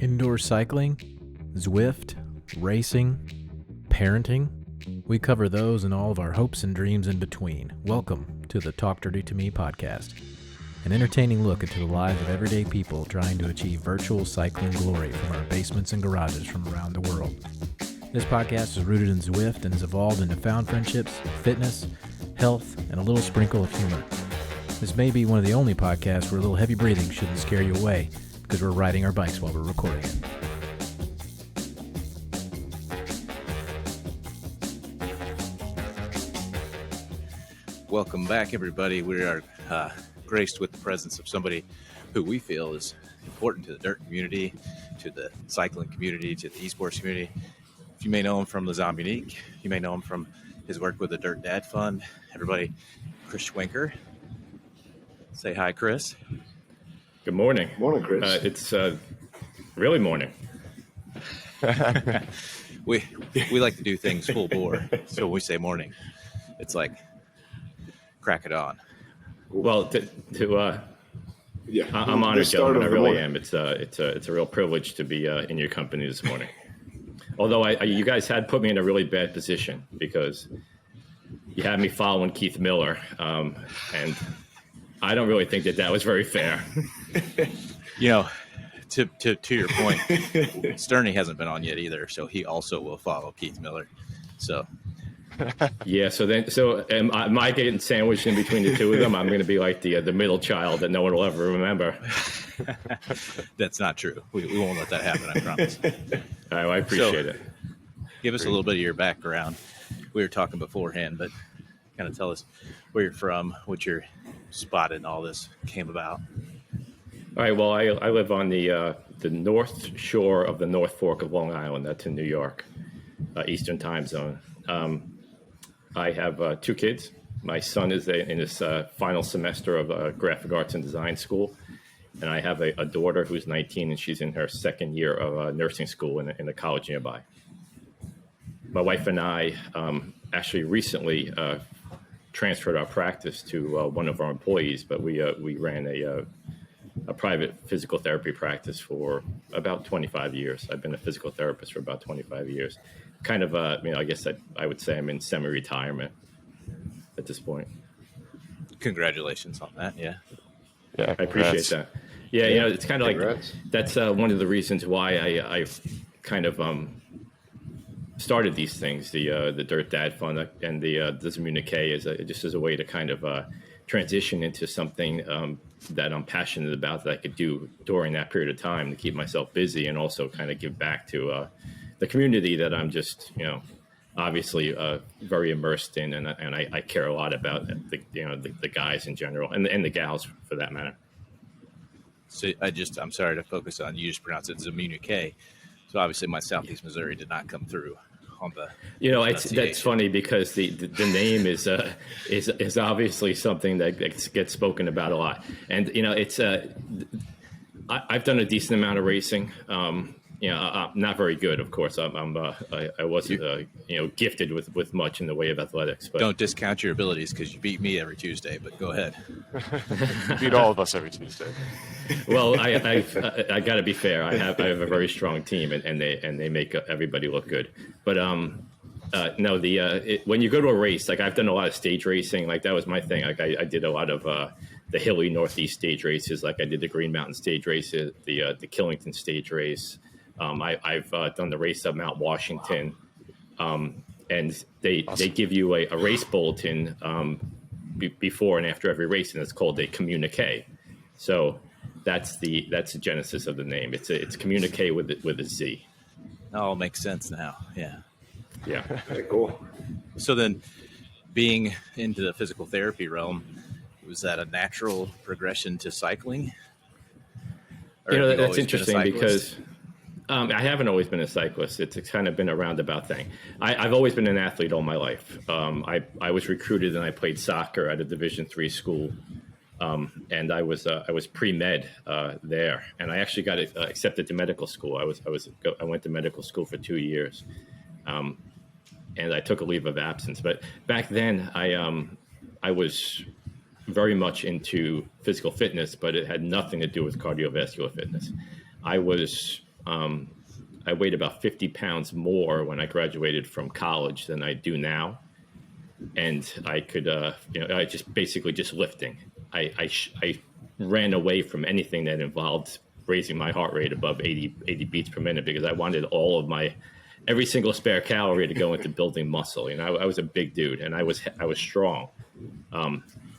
Indoor cycling, Zwift, racing, parenting. We cover those and all of our hopes and dreams in between. Welcome to the Talk Dirty to Me podcast, an entertaining look into the lives of everyday people trying to achieve virtual cycling glory from our basements and garages from around the world. This podcast is rooted in Zwift and has evolved into found friendships, fitness, health, and a little sprinkle of humor. This may be one of the only podcasts where a little heavy breathing shouldn't scare you away, because we're riding our bikes while we're recording it. Welcome back, everybody. We are graced with the presence of somebody who we feel is important to the dirt community, to the cycling community, to the esports community. You may know him from the Zombie Unique. You may know him from his work with the Dirt Dad Fund. Everybody, Chris Schwenker. Say hi, Chris. Good morning. Morning, Chris. It's really morning. We like to do things full bore. So when we say morning, it's like crack it on. Well, I'm honored, gentlemen. I really am. It's a real privilege to be in your company this morning. Although you guys had put me in a really bad position because you had me following Keith Miller, and I don't really think that was very fair. You know, to your point, Sterney hasn't been on yet either, so he also will follow Keith Miller. So yeah, so am I getting sandwiched in between the two of them? I'm going to be like the middle child that no one will ever remember. That's not true. We won't let that happen, I promise. All right, well, I appreciate it. Give us a little bit of your background. We were talking beforehand, but kind of tell us where you're from, what your spot in all this came about. All right, well, I live on the north shore of the North Fork of Long Island. That's in New York, Eastern time zone. I have two kids. My son is in his final semester of graphic arts and design school. And I have a daughter who's 19, and she's in her second year of nursing school in a college nearby. My wife and I actually recently transferred our practice to one of our employees, but we ran a private physical therapy practice for about 25 years. I've been a physical therapist for about 25 years. Kind of, I guess I would say I'm in semi-retirement at this point. Congratulations on that, yeah. Yeah, I appreciate that. Yeah, it's kind of congrats. like that's one of the reasons why I've kind of started these things, the Dirt Dad Fund and the Communique just as a way to kind of transition into something that I'm passionate about that I could do during that period of time to keep myself busy and also kind of give back to the community that I'm just, obviously very immersed in, and I care a lot about the guys in general and the gals for that matter. So I'm sorry to focus on, you just pronounce it Zwift. So obviously my Southeast Missouri did not come through on the that's funny because the name is obviously something that gets spoken about a lot, and it's I've done a decent amount of racing. I'm not very good, of course. I wasn't gifted with much in the way of athletics. But don't discount your abilities because you beat me every Tuesday. But go ahead. You beat all of us every Tuesday. Well, I got to be fair. I have a very strong team, and they make everybody look good. But no, when you go to a race, like I've done a lot of stage racing. Like that was my thing. Like I did a lot of the hilly Northeast stage races. Like I did the Green Mountain stage races, the Killington stage race. I've done the race of Mount Washington, and they give you a race bulletin before and after every race, and it's called a communique. So that's the genesis of the name. It's communique with a Z. It all makes sense now. Yeah. Very cool. So then, being into the physical therapy realm, was that a natural progression to cycling? Or that's interesting because. I haven't always been a cyclist. It's kind of been a roundabout thing. I've always been an athlete all my life. I was recruited and I played soccer at a Division III school, and I was pre-med there. And I actually got accepted to medical school. I went to medical school for 2 years, and I took a leave of absence. But back then, I was very much into physical fitness, but it had nothing to do with cardiovascular fitness. I weighed about 50 pounds more when I graduated from college than I do now. And I could, I just basically just lifting. I ran away from anything that involved raising my heart rate above 80 beats per minute because I wanted all of every single spare calorie to go into building muscle. I was a big dude and I was strong,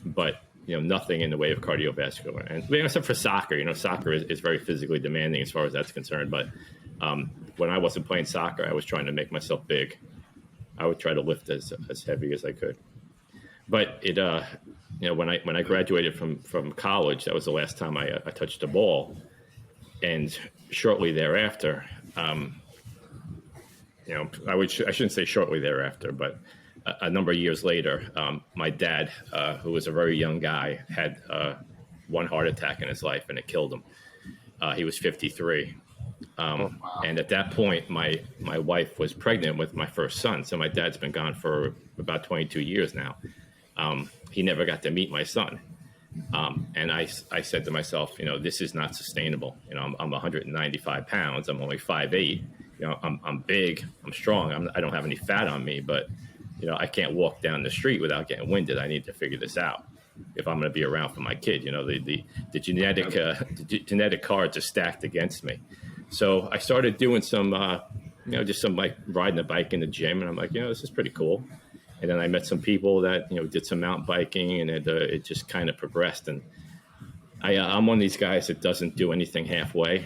but nothing in the way of cardiovascular. And except for soccer, soccer is very physically demanding as far as that's concerned. But when I wasn't playing soccer, I was trying to make myself big. I would try to lift as heavy as I could. But when I graduated from college, that was the last time I touched a ball. And shortly thereafter, I shouldn't say shortly thereafter, but a number of years later, my dad, who was a very young guy, had one heart attack in his life, and it killed him. He was 53. And at that point, my wife was pregnant with my first son. So my dad's been gone for about 22 years now. He never got to meet my son. And I said to myself, this is not sustainable. I'm 195 pounds. I'm only 5'8". I'm big. I'm strong. I don't have any fat on me, but I can't walk down the street without getting winded. I need to figure this out if I'm going to be around for my kid. The genetic cards are stacked against me. So I started doing some, just some like riding a bike in the gym, and I'm like, this is pretty cool. And then I met some people that, did some mountain biking, and it just kind of progressed. And I'm one of these guys that doesn't do anything halfway.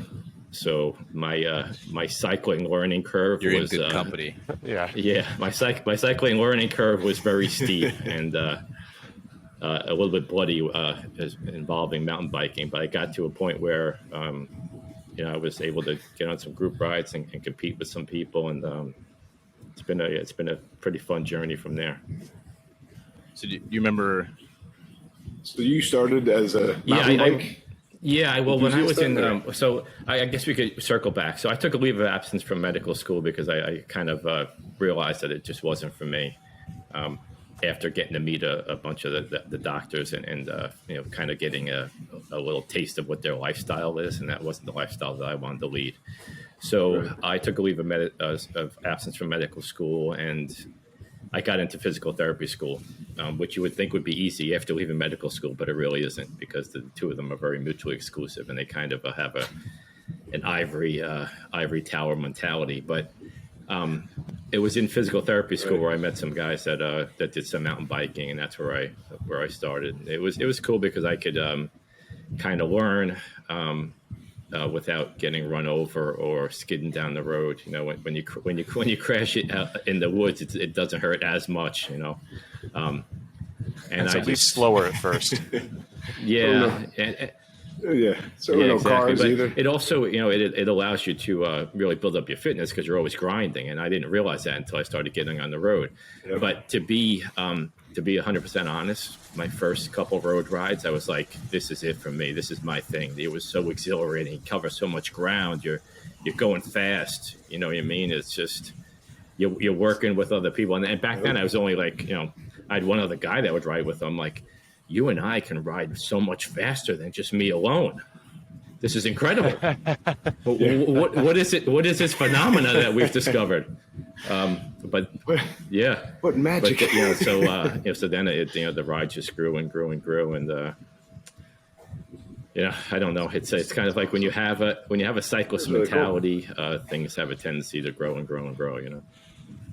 So my cycling learning curve You're was in good company. Yeah. My cycling learning curve was very steep and a little bit bloody involving mountain biking. But I got to a point where I was able to get on some group rides and compete with some people, and it's been a pretty fun journey from there. So do you remember? So you started as a mountain bike? Well, when I was in, so I guess we could circle back. So I took a leave of absence from medical school because I kind of realized that it just wasn't for me. After getting to meet a bunch of the doctors and kind of getting a little taste of what their lifestyle is, and that wasn't the lifestyle that I wanted to lead. So right. I took a leave of absence from medical school, and I got into physical therapy school, which you would think would be easy after leaving medical school, but it really isn't, because the two of them are very mutually exclusive, and they kind of have an ivory tower mentality. But it was in physical therapy school where I met some guys that did some mountain biking, and that's where I started. It was cool because I could kind of learn without getting run over or skidding down the road. When you crash it in the woods, it doesn't hurt as much. And it's at least slower at first. Yeah. So no exactly. cars but either. It also, it allows you to really build up your fitness because you're always grinding, and I didn't realize that until I started getting on the road. Yep. But to be 100% honest, my first couple of road rides, I was like, this is it for me. This is my thing. It was so exhilarating. You cover so much ground. You're going fast. You know what I mean? It's just you're working with other people. And back then, I was only like, I had one other guy that would ride with them. Like, you and I can ride so much faster than just me alone. This is incredible. What is it? What is this phenomena that we've discovered? But yeah, what magic? But, so then the ride just grew and grew and grew, and I don't know. It's kind of like when you have a cyclist really mentality, cool. Things have a tendency to grow and grow and grow.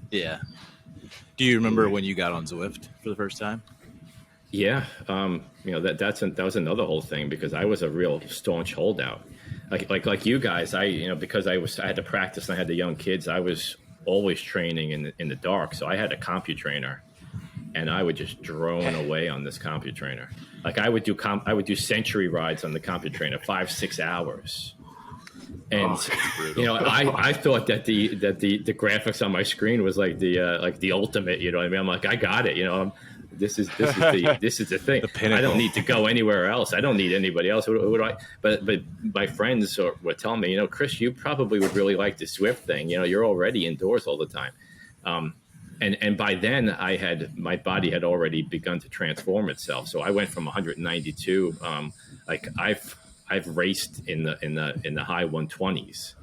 Yeah. Do you remember when you got on Zwift for the first time? Yeah, that was another whole thing, because I was a real staunch holdout, like you guys. Because I had to practice and I had the young kids. I was always training in the dark, so I had a CompuTrainer, and I would just drone away on this CompuTrainer. Like I would do century rides on the CompuTrainer, 5-6 hours. And I thought that the graphics on my screen was like the ultimate. You know what I mean? I'm like, I got it. This is the thing. I don't need to go anywhere else. I don't need anybody else. What do I? But my friends were telling me, Chris, you probably would really like the Zwift thing. You're already indoors all the time. And by then my body had already begun to transform itself. So I went from 192. I've raced in the high 120s.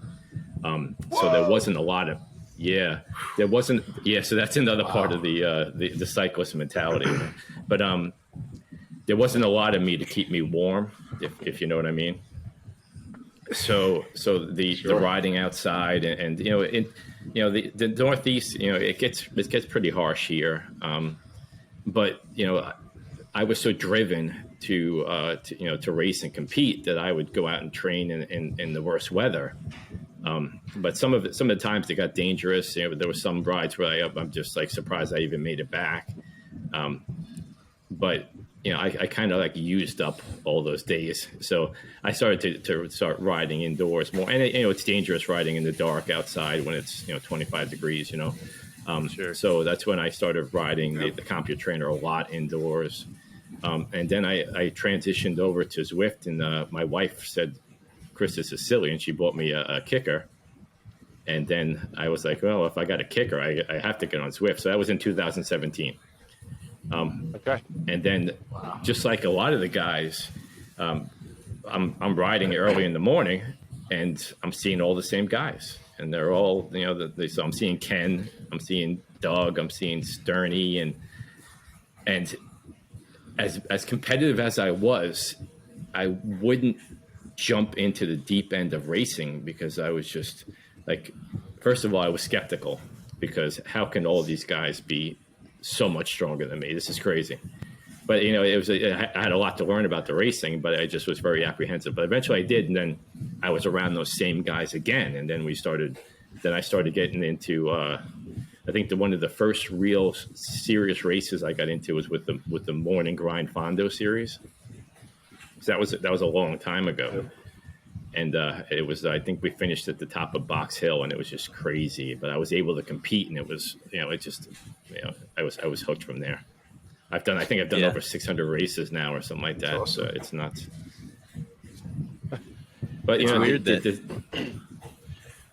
So there wasn't a lot of, there wasn't. Yeah. So that's another part of the cyclist mentality, but, there wasn't a lot of me to keep me warm, if you know what I mean. So the riding outside and the Northeast, it gets pretty harsh here. But I was so driven to race and compete that I would go out and train in the worst weather. But some of the times they got dangerous. There were some rides where I'm just like surprised I even made it back. But I kind of like used up all those days. So I started to start riding indoors more. And it's dangerous riding in the dark outside when it's 25 degrees. Sure. So that's when I started riding the CompuTrainer a lot indoors. And then I transitioned over to Zwift, and my wife said, "Chris, this is silly," and she bought me a kicker. And then I was like, well, if I got a kicker, I have to get on Zwift. So that was in 2017. Okay. And then, just like a lot of the guys, I'm riding early in the morning, and I'm seeing all the same guys, and they're all so I'm seeing Ken, I'm seeing Doug, I'm seeing Sterney, and as competitive as I was, I wouldn't jump into the deep end of racing because I was just like, first of all, I was skeptical because how can all these guys be so much stronger than me? This is crazy. But I had a lot to learn about the racing, but I just was very apprehensive. But eventually I did, and then I was around those same guys again, and then I started getting into I think one of the first real serious races I got into was with the Morning Grind Fondo series. So that was a long time ago. And it was, I think we finished at the top of Box Hill, and it was just crazy. But I was able to compete, and it was, I was hooked from there. I think I've done over 600 races now, or something like that. Awesome. So it's nuts. But it's weird that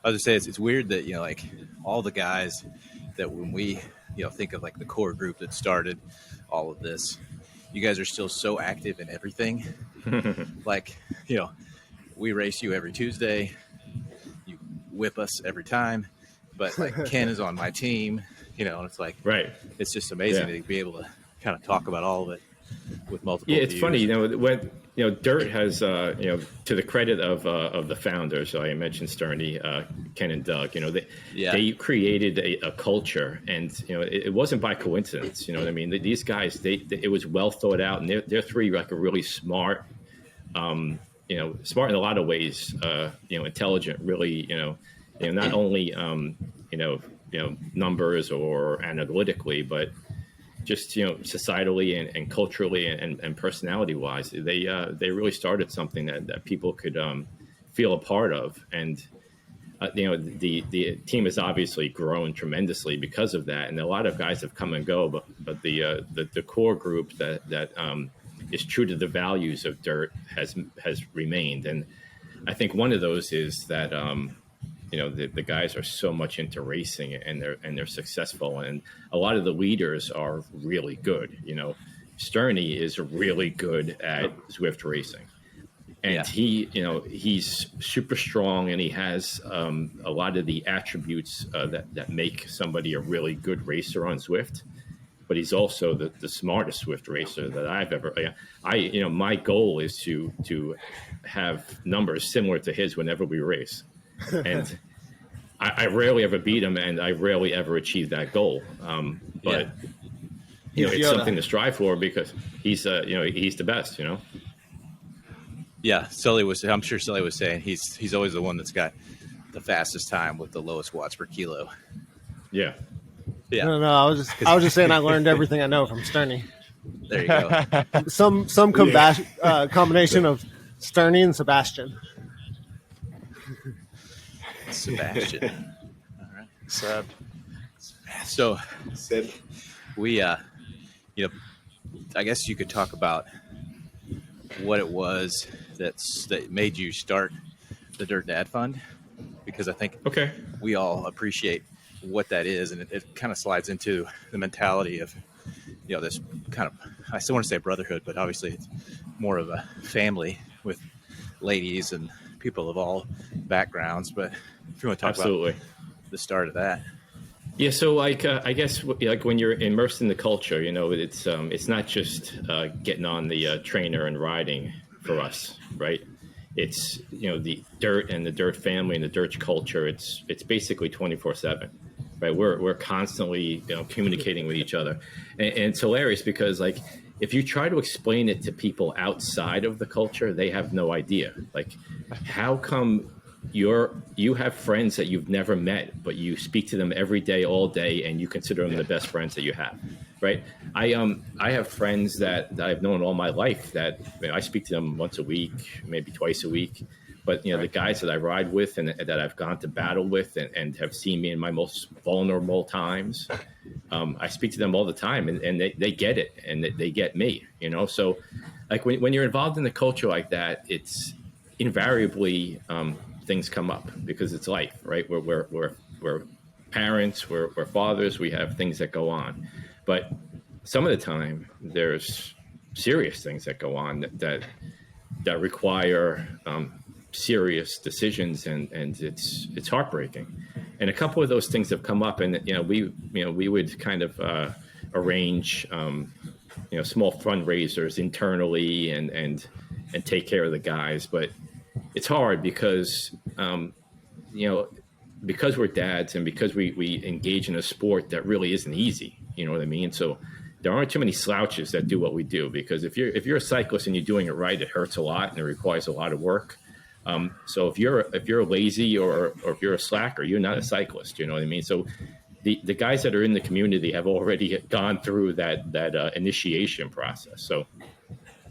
I was gonna say it's weird that like all the guys that when we think of like the core group that started all of this, you guys are still so active in everything. Like we race you every Tuesday. You whip us every time. But like Ken is on my team, and it's like, right. It's just amazing to be able to kind of talk about all of it with multiple. Yeah, it's views. funny, when Dirt has, to the credit of the founders, I mentioned Sterney, Ken and Doug, they created a culture, and it wasn't by coincidence. You know what I mean? These guys, it was well thought out, and they're three like a really smart. Smart in a lot of ways, intelligent, really, not only, numbers or analytically, but just, societally and culturally and personality wise, they really started something that people could feel a part of. And, the team has obviously grown tremendously because of that. And a lot of guys have come and go, but the core group that is true to the values of Dirt has remained. And I think one of those is that, the guys are so much into racing and they're successful. And a lot of the leaders are really good. Sterney is really good at Zwift racing. And he's super strong, and he has a lot of the attributes that make somebody a really good racer on Zwift. But he's also the smartest Zwift racer that I've ever. My goal is to have numbers similar to his whenever we race, and I rarely ever beat him, and I rarely ever achieve that goal. But it's something to strive for because he's the best. Yeah, I'm sure Sully was saying he's always the one that's got the fastest time with the lowest watts per kilo. Yeah. Yeah. No, I was just saying I learned everything I know from Sterney. There you go. Some combination of Sterney and Sebastian. Sebastian. All right. Sad. So we I guess you could talk about what it was that made you start the Dirt Dad Fund, because I think we all appreciate what that is, and it kind of slides into the mentality of this kind of, I still want to say brotherhood, but obviously it's more of a family with ladies and people of all backgrounds. But if you want to talk about the start of that. Yeah, so I guess when you're immersed in the culture, it's not just getting on the trainer and riding for us, right? It's the dirt and the dirt family and the dirt culture. It's basically 24/7, right? We're constantly communicating with each other, and it's hilarious because if you try to explain it to people outside of the culture, they have no idea. How come you have friends that you've never met, but you speak to them every day, all day, and you consider them the best friends that you have, right? I have friends that I've known all my life that I speak to them once a week, maybe twice a week. But the guys that I ride with and that I've gone to battle with and have seen me in my most vulnerable times, I speak to them all the time, and they get it, and they get me. So when you're involved in a culture like that, it's invariably things come up because it's life, right? We're parents, we're fathers, we have things that go on, but some of the time there's serious things that go on that require serious decisions, and it's heartbreaking. And a couple of those things have come up, and we would kind of arrange small fundraisers internally and take care of the guys, but it's hard because because we're dads and because we engage in a sport that really isn't easy. You know what I mean? So there aren't too many slouches that do what we do, because if you're a cyclist and you're doing it right, it hurts a lot and it requires a lot of work. So if you're lazy or if you're a slacker, you're not a cyclist. You know what I mean? So the guys that are in the community have already gone through that initiation process. So,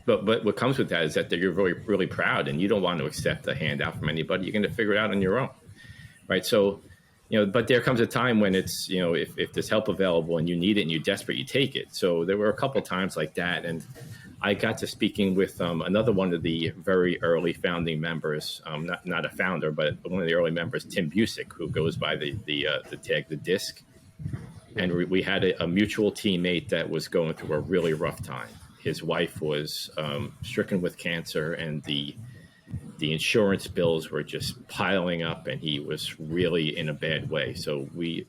but what comes with that is that you're really, really proud, and you don't want to accept a handout from anybody. You're going to figure it out on your own, right? So, but there comes a time when it's, if there's help available and you need it and you're desperate, you take it. So there were a couple of times like that, and I got to speaking with another one of the very early founding members, not a founder, but one of the early members, Tim Busick, who goes by the tag, the Disc. And we had a mutual teammate that was going through a really rough time. His wife was stricken with cancer, and the insurance bills were just piling up, and he was really in a bad way. So we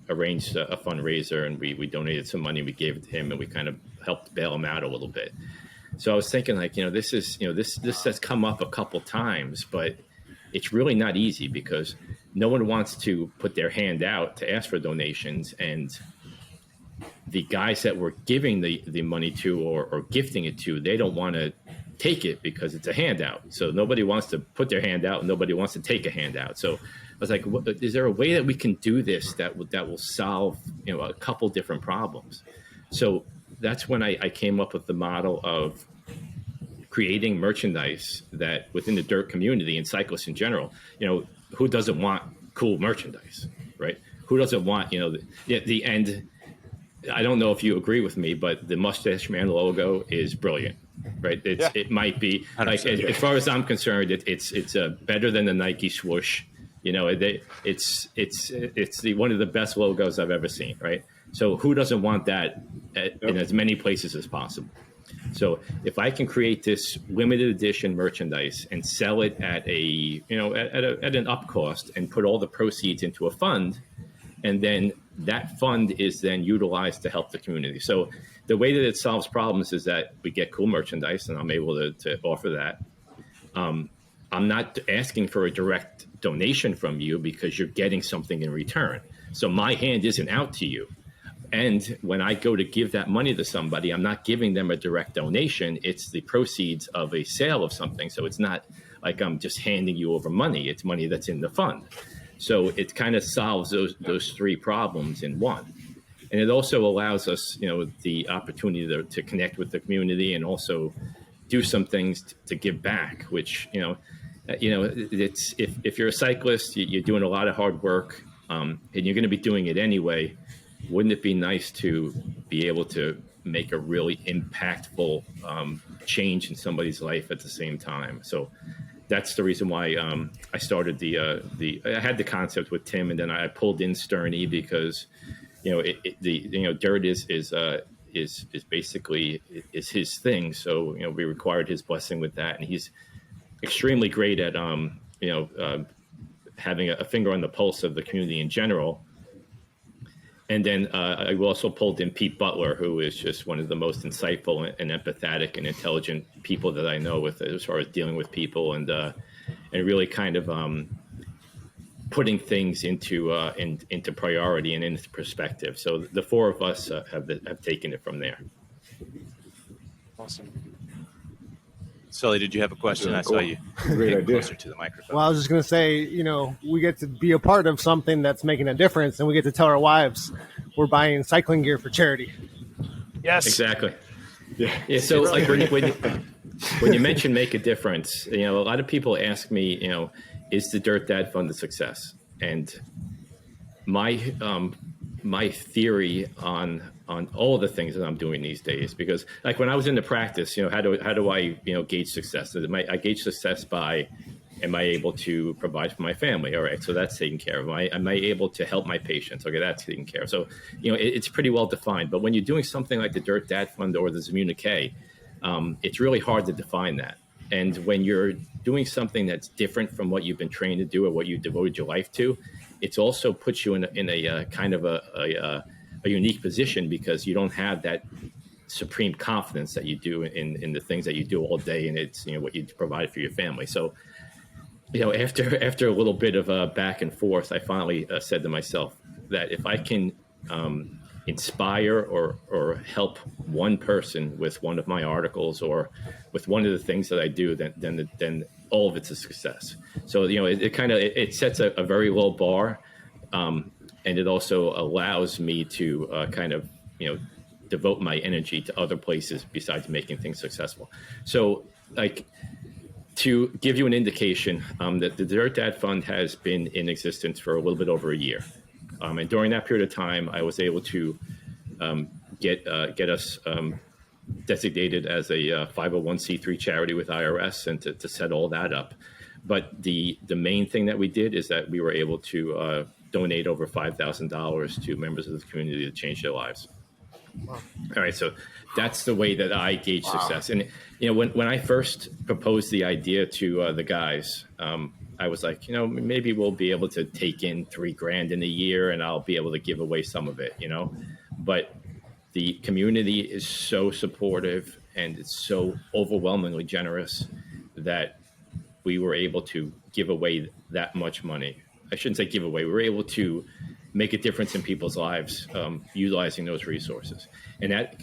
arranged a fundraiser, and we donated some money. We gave it to him, and we kind of helped bail him out a little bit. So I was thinking, this has come up a couple times, but it's really not easy because no one wants to put their hand out to ask for donations, and the guys that we're giving the money to or gifting it to, they don't want to take it because it's a handout. So nobody wants to put their hand out, and nobody wants to take a handout. So I was like, is there a way that we can do this that will solve a couple different problems? So that's when I came up with the model of creating merchandise that within the dirt community and cyclists in general, who doesn't want cool merchandise, right? Who doesn't want, the end. I don't know if you agree with me, but the Mustache Man logo is brilliant, right? It might be as far as I'm concerned, it's better than the Nike swoosh. It's one of the best logos I've ever seen, right? So who doesn't want that in as many places as possible? So if I can create this limited edition merchandise and sell it at at an up cost and put all the proceeds into a fund, and then that fund is then utilized to help the community. So the way that it solves problems is that we get cool merchandise, and I'm able to offer that. I'm not asking for a direct donation from you because you're getting something in return. So my hand isn't out to you. And when I go to give that money to somebody, I'm not giving them a direct donation. It's the proceeds of a sale of something. So it's not like I'm just handing you over money. It's money that's in the fund. So it kind of solves those three problems in one. And it also allows us, the opportunity to connect with the community and also do some things to give back, which, it's if you're a cyclist, you're doing a lot of hard work, and you're going to be doing it anyway. Wouldn't it be nice to be able to make a really impactful change in somebody's life at the same time? So that's the reason why I started I had the concept with Tim, and then I pulled in Sterney because dirt is basically his thing. So we required his blessing with that, and he's extremely great at having a finger on the pulse of the community in general. And then I also pulled in Pete Butler, who is just one of the most insightful and empathetic and intelligent people that I know with as far as dealing with people and really kind of putting things into priority and into perspective. So the four of us have taken it from there. Awesome. Sully, did you have a question? I saw you Great getting idea. closer to the microphone. Well, I was just going to say, we get to be a part of something that's making a difference, and we get to tell our wives we're buying cycling gear for charity. Yes. Exactly. Yeah. So like when you mention make a difference, a lot of people ask me, is the Dirt Dad Fund a success? And my theory on all of the things that I'm doing these days, because like when I was in the practice, how do I gauge success? I gauge success by, am I able to provide for my family? All right, so that's taken care of. Am I able to help my patients? Okay, that's taken care of. So it's pretty well defined. But when you're doing something like the Dirt Dad Fund or the Zwift, it's really hard to define that. And when you're doing something that's different from what you've been trained to do or what you devoted your life to, it's also puts you in a kind of a unique position, because you don't have that supreme confidence that you do in the things that you do all day, and it's what you provide for your family. So after a little bit of back and forth, I finally said to myself that if I can inspire or help one person with one of my articles or with one of the things that I do, then all of it's a success. So it sets a very low bar. And it also allows me to kind of, devote my energy to other places besides making things successful. So, like, to give you an indication, that the Dirt Dad Fund has been in existence for a little bit over a year. And during that period of time, I was able to get us designated as a 501c3 charity with IRS and to set all that up. But the main thing that we did is that we were able to donate over $5,000 to members of the community to change their lives. Wow. All right, so that's the way that I gauge success. And when I first proposed the idea to the guys, I was like, maybe we'll be able to take in $3,000 in a year, and I'll be able to give away some of it, But the community is so supportive and it's so overwhelmingly generous that we were able to give away that much money. I shouldn't say give away. We were able to make a difference in people's lives utilizing those resources. And that,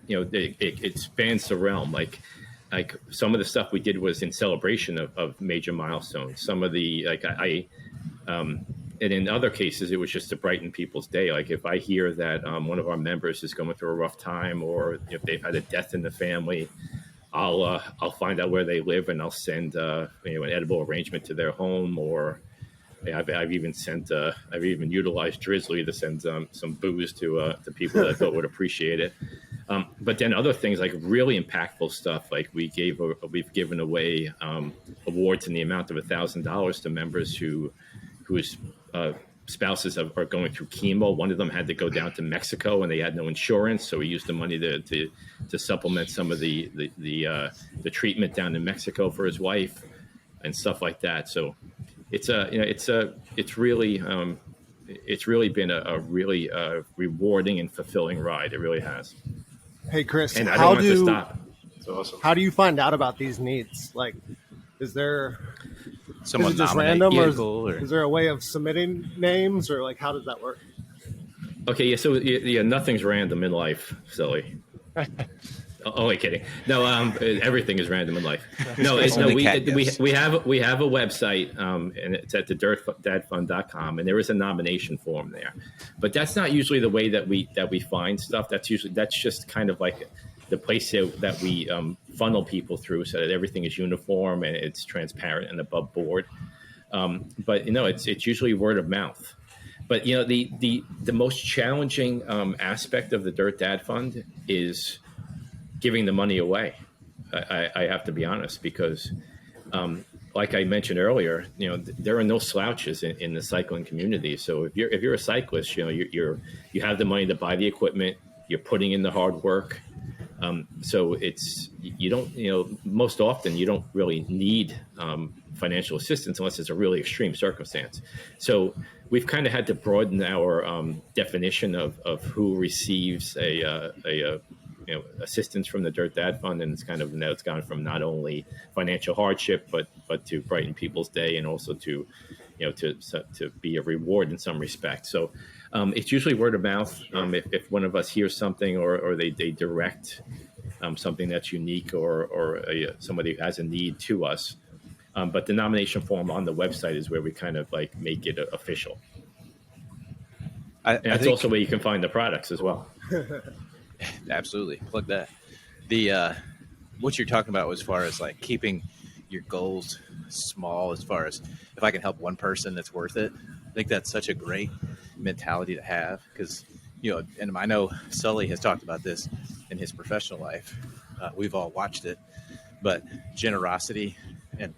it spans the realm. Like some of the stuff we did was in celebration of major milestones. Some of the, and in other cases, it was just to brighten people's day. Like if I hear that one of our members is going through a rough time, or if they've had a death in the family, I'll find out where they live and I'll send an edible arrangement to their home. Or I've even utilized Drizzly to send some booze to people that I thought would appreciate it. But then other things like really impactful stuff, like we've given away awards in the amount of $1,000 to members whose spouses are going through chemo. One of them had to go down to Mexico and they had no insurance, so we used the money to supplement some of the treatment down in Mexico for his wife and stuff like that. So it's really been a really rewarding and fulfilling ride. It really has. Hey Chris, and I don't want it to stop. That's awesome. How do you find out about these needs? Like, is there someone is it just nominate random, or is there a way of submitting names, or like how does that work? Okay, yeah. So nothing's random in life, silly. Only kidding. No, everything is random in life. No, we have a website, and it's at thedirtdadfund.com, and there is a nomination form there. But that's not usually the way that we find stuff. That's just kind of like the place that we funnel people through, so that everything is uniform and it's transparent and above board. But it's usually word of mouth. But the most challenging aspect of the Dirt Dad Fund is giving the money away. I have to be honest, because like I mentioned earlier, there are no slouches in the cycling community. So if you're a cyclist, you have the money to buy the equipment, you're putting in the hard work. So most often you don't really need financial assistance unless it's a really extreme circumstance. So we've kind of had to broaden our definition of who receives a assistance from the Dirt Dad Fund, and it's gone from not only financial hardship but to brighten people's day, and also to be a reward in some respect. So it's usually word of mouth. If one of us hears something or they direct something that's unique or somebody who has a need to us. But the nomination form on the website is where we kind of like make it official. And that's also where you can find the products as well. Absolutely. Plug that. What you're talking about as far as like keeping your goals small, as far as if I can help one person, that's worth it. I think that's such a great mentality to have, because, and I know Sully has talked about this in his professional life. We've all watched it, but generosity and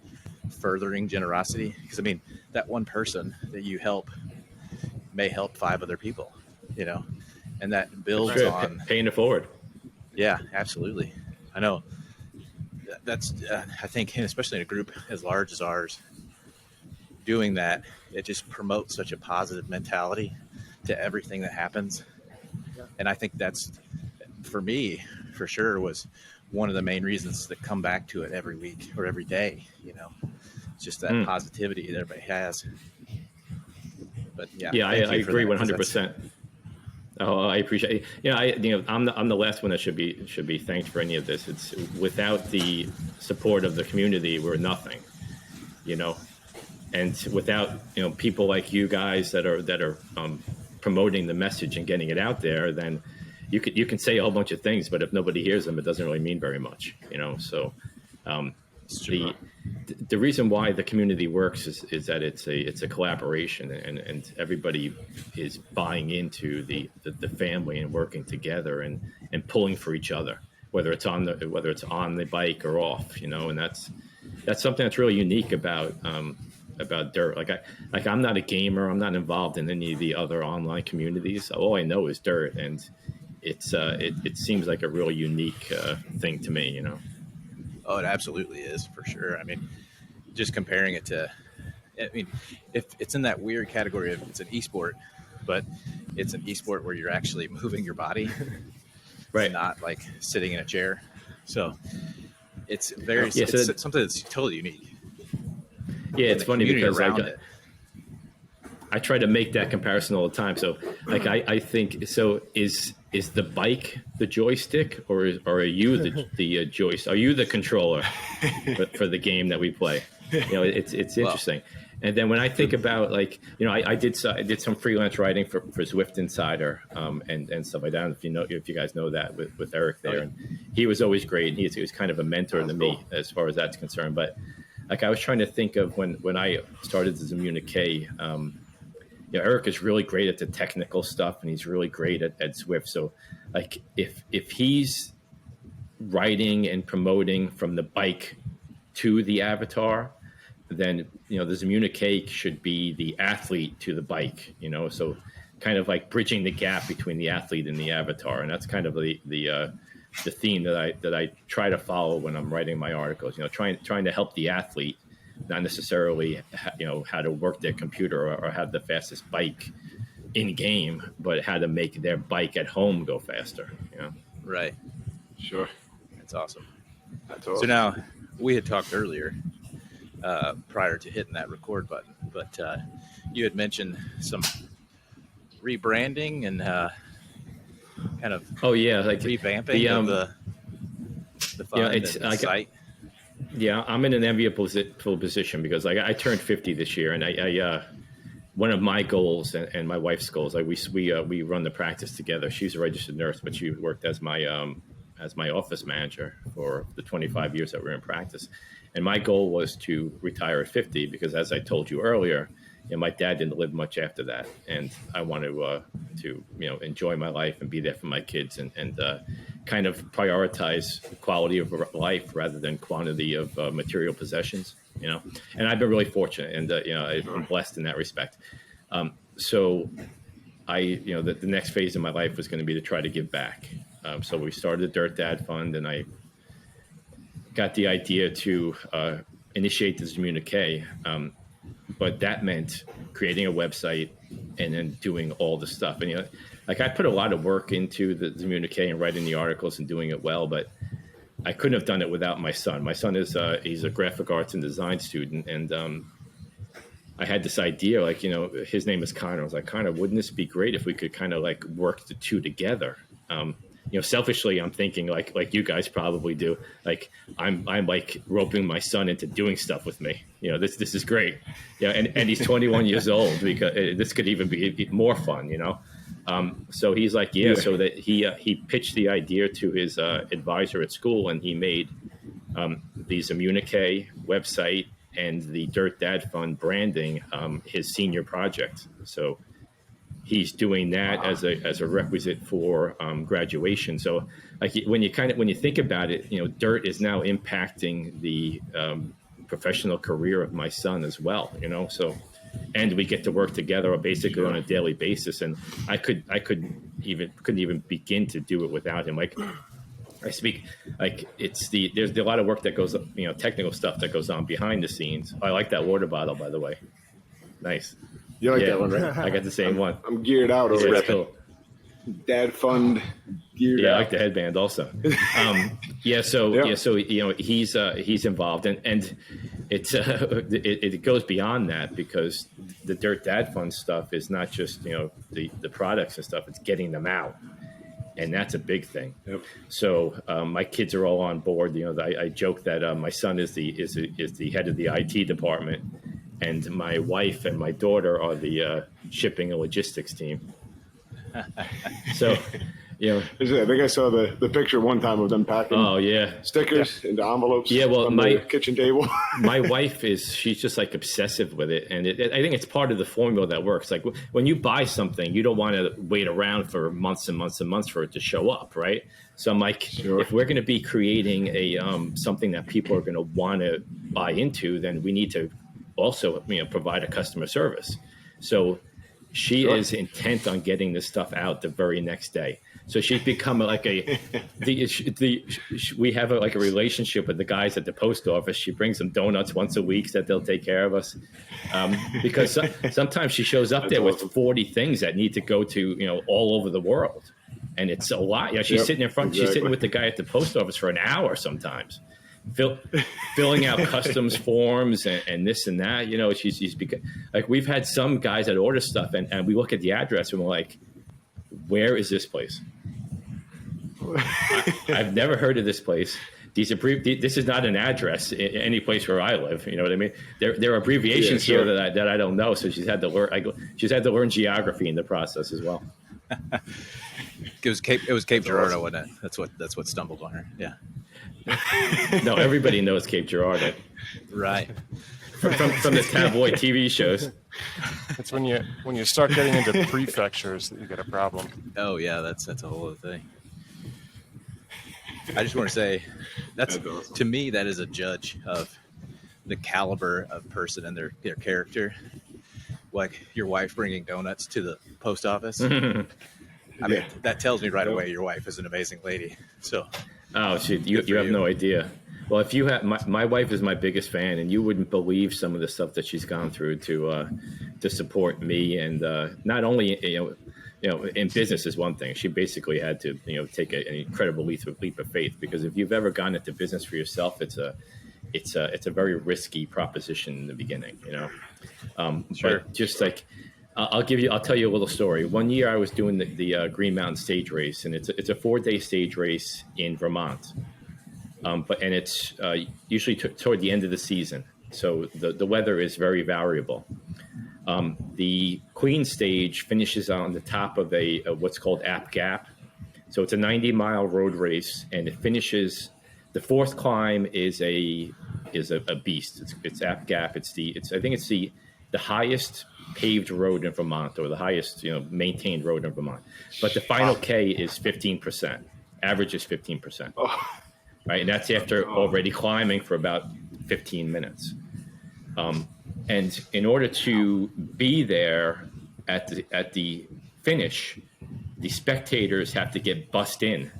furthering generosity, because I mean, that one person that you help may help 5 other people, and that builds on paying it forward. Yeah, absolutely. I know that's, I think, especially in a group as large as ours, doing that, it just promotes such a positive mentality to everything that happens. Yeah. And I think that's, for me, for sure, was one of the main reasons to come back to it every week or every day. It's just that positivity that everybody has. But I agree 100%. Oh, I appreciate it. I'm the last one that should be thanked for any of this. It's without the support of the community, we're nothing, and without people like you guys that are promoting the message and getting it out there, then you can say a whole bunch of things, but if nobody hears them, it doesn't really mean very much, So the reason why the community works is that it's a collaboration, and everybody is buying into the family and working together and pulling for each other, whether it's on the bike or off, and that's something that's really unique about Dirt. Like I'm not a gamer. I'm not involved in any of the other online communities. All I know is Dirt, and it seems like a really unique thing to me, Oh, it absolutely is, for sure. I mean, just comparing it to, if it's in that weird category of it's an esport, but it's an esport where you're actually moving your body, right? Not like sitting in a chair. So it's it's something that's totally unique. Yeah, it's funny because I try to make that comparison all the time. So I think, so is the bike the joystick, or are you the joystick? Are you the controller for the game that we play? It's interesting. And then when I think about I did some freelance writing for Zwift Insider and stuff like that. If you guys know that with Eric there, and he was always great. He was kind of a mentor to me as far as that's concerned. But I was trying to think of when I started the Communique. Eric is really great at the technical stuff, and he's really great at Zwift. So, if he's writing and promoting from the bike to the avatar, then the Communique should be the athlete to the bike. So kind of like bridging the gap between the athlete and the avatar, and that's kind of the theme that I try to follow when I'm writing my articles. Trying to help the athlete, not necessarily how to work their computer or have the fastest bike in game, but how to make their bike at home go faster. Right. Sure. That's awesome. So now, we had talked earlier prior to hitting that record button, but you had mentioned some rebranding and kind of revamping of the fund and the site. Yeah, I'm in an enviable position because I turned 50 this year, and I one of my goals and my wife's goals, we run the practice together. She's a registered nurse, but she worked as my office manager for the 25 years that we're in practice. And my goal was to retire at 50 because, as I told you earlier, my dad didn't live much after that, and I wanted to enjoy my life and be there for my kids and kind of prioritize quality of life rather than quantity of material possessions. And I've been really fortunate, and I've been blessed in that respect. So the next phase of my life was going to be to try to give back. So we started the Dirt Dad Fund, and I got the idea to initiate this communique. But that meant creating a website and then doing all the stuff. And, like I put a lot of work into the communique and writing the articles and doing it well, but I couldn't have done it without my son. My son is he's a graphic arts and design student, and I had this idea, like, his name is Connor. I was like, Connor, wouldn't this be great if we could kind of like work the two together? Selfishly, I'm thinking like you guys probably do. Like I'm like roping my son into doing stuff with me. This is great. And he's 21 years old, because this could even be more fun. So he's like, yeah. So that he pitched the idea to his advisor at school, and he made the communique website and the Dirt Dad Fund branding his senior project. So he's doing that as a requisite for graduation. So like when you think about it, dirt is now impacting the professional career of my son as well. So, and we get to work together basically on a daily basis. And I couldn't even begin to do it without him. Like I speak, like there's a lot of work that goes, technical stuff that goes on behind the scenes. I like that water bottle, by the way. Nice. You like that one, right? I got the same one. I'm geared out over it. Cool. Dad Fund geared out. I like the headband also. So he's involved, and it goes beyond that, because the Dirt Dad Fund stuff is not just the products and stuff; it's getting them out, and that's a big thing. Yep. So my kids are all on board. I joke that my son is the head of the IT department, and my wife and my daughter are the shipping and logistics team. So, I think I saw the picture one time of them packing. Oh yeah, stickers into envelopes. Yeah, well, on the kitchen table. My wife she's just like obsessive with it, and I think it's part of the formula that works. Like when you buy something, you don't want to wait around for months and months and months for it to show up, right? So I'm like, if we're going to be creating a something that people are going to want to buy into, then we need to also provide a customer service. So she is intent on getting this stuff out the very next day. So she's become like we have a relationship with the guys at the post office. She brings them donuts once a week that they'll take care of us, because sometimes she shows up there with 40 things that need to go to all over the world, and it's a lot. She's sitting in front. Exactly. She's sitting with the guy at the post office for an hour sometimes, filling out customs forms and this and that. She's like, we've had some guys that order stuff, and we look at the address and we're like, where is this place? I've never heard of this place. This is not an address in any place where I live. You know what I mean? There are abbreviations here that I don't know. So she's had to learn. She's had to learn geography in the process as well. It was Cape Girardeau, wasn't it? That's what stumbled on her. Yeah. No, everybody knows Cape Girardeau. Right. From the tabloid TV shows. It's when you start getting into prefectures that you get a problem. Oh yeah, that's a whole other thing. I just want to say to me, that is a judge of the caliber of person and their character. Like your wife bringing donuts to the post office. I mean, that tells me right away your wife is an amazing lady. So, you have no idea. Well, if you have my wife is my biggest fan, and you wouldn't believe some of the stuff that she's gone through to support me, and not only in business is one thing. She basically had to take an incredible leap of faith, because if you've ever gone into business for yourself, it's a very risky proposition in the beginning. Sure. But just like I'll tell you a little story. One year I was doing the Green Mountain Stage Race, and it's a 4-day stage race in Vermont. And it's usually toward the end of the season, so the weather is very variable. The Queen stage finishes on the top of a what's called App Gap, so it's a 90-mile road race, and it finishes. The fourth climb is a beast. It's App Gap. I think it's the highest paved road in Vermont, or the highest maintained road in Vermont. But the final K is 15%. Average is 15%. Right, and that's after already climbing for about 15 minutes. And in order to be there at the finish, the spectators have to get bussed in,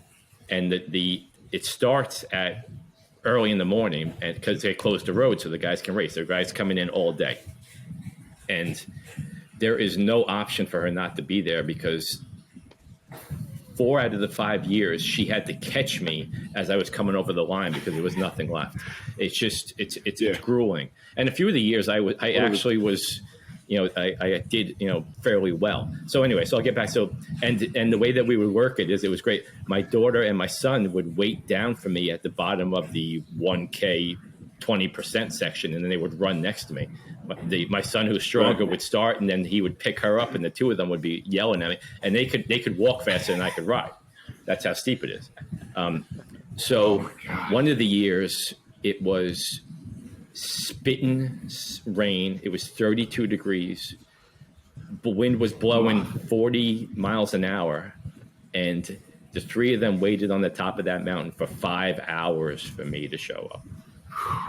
and it starts at early in the morning, and because they close the road so the guys can race. There are guys coming in all day, and there is no option for her not to be there, because 4 out of the 5 years she had to catch me as I was coming over the line because there was nothing left. It's just it's grueling. And a few of the years I actually was, I did, fairly well. So anyway, so I'll get back. So, and the way that we would work it was great. My daughter and my son would wait down for me at the bottom of the 1K 20% section, and then they would run next to me. My son, who's stronger, would start, and then he would pick her up, and the two of them would be yelling at me, and they could walk faster than I could ride. That's how steep it is. One of the years, it was spitting rain. It was 32 degrees. The wind was blowing 40 miles an hour, and the three of them waited on the top of that mountain for 5 hours for me to show up,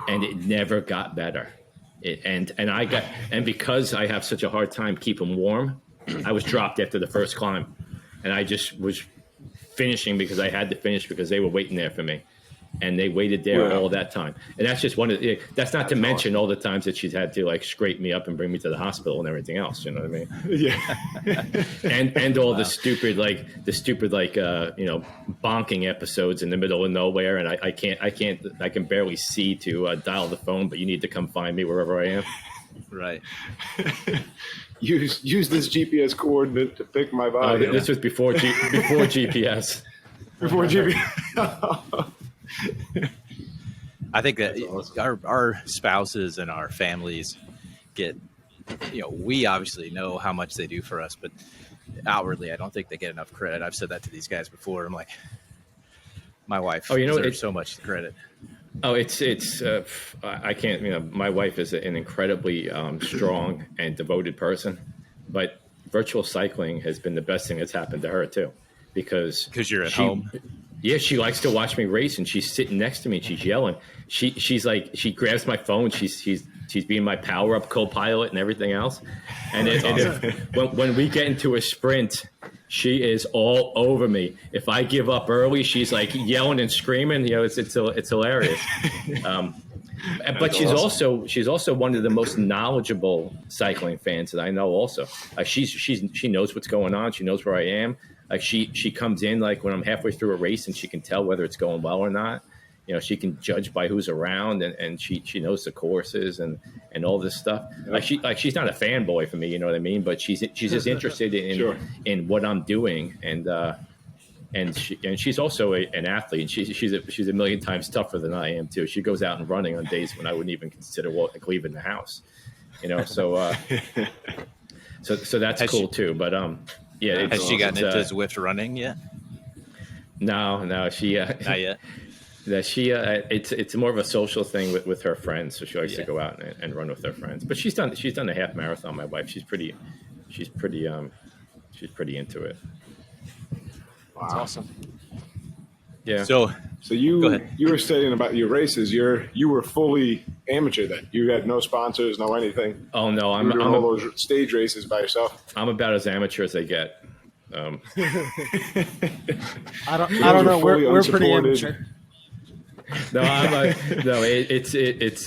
and it never got better. And because I have such a hard time keeping warm, I was dropped after the first climb, and I just was finishing because I had to finish because they were waiting there for me, and they waited there all that time. And that's just that's not to mention all the times that she's had to scrape me up and bring me to the hospital and everything else. You know what I mean? Yeah. and all the stupid bonking episodes in the middle of nowhere, and I can barely see to dial the phone, but you need to come find me wherever I am. Right. Use this GPS coordinate to pick my body. This was before GPS. Before GPS. I think that awesome. our spouses and our families get, we obviously know how much they do for us, but outwardly, I don't think they get enough credit. I've said that to these guys before. I'm like, my wife deserves so much credit. Oh, I can't, my wife is an incredibly strong and devoted person, but virtual cycling has been the best thing that's happened to her too, because you're at home. Yeah, she likes to watch me race, and she's sitting next to me and she's yelling. She's like, she grabs my phone. She's being my power up co-pilot and everything else. And when we get into a sprint, she is all over me. If I give up early, she's like yelling and screaming. It's hilarious. But she's also one of the most knowledgeable cycling fans that I know. Also, she knows what's going on. She knows where I am. She comes in when I'm halfway through a race, and she can tell whether it's going well or not. She can judge by who's around, and she knows the courses and all this stuff. She's not a fanboy for me, you know what I mean? But she's just interested in what I'm doing, and she's also an athlete, and she's a million times tougher than I am too. She goes out and running on days when I wouldn't even consider leaving the house, So that's cool too. But yeah. Has she gotten into Zwift running yet? No, she not yet. That she it's more of a social thing with her friends, so she likes to go out and run with her friends. But she's done a half marathon. My wife, she's pretty into it. Wow. That's awesome. Yeah. So you were saying about your races. You were fully amateur then. You had no sponsors, no anything. Oh no, I'm doing all those stage races by yourself. I'm about as amateur as they get. I don't know. We're pretty amateur. No, it's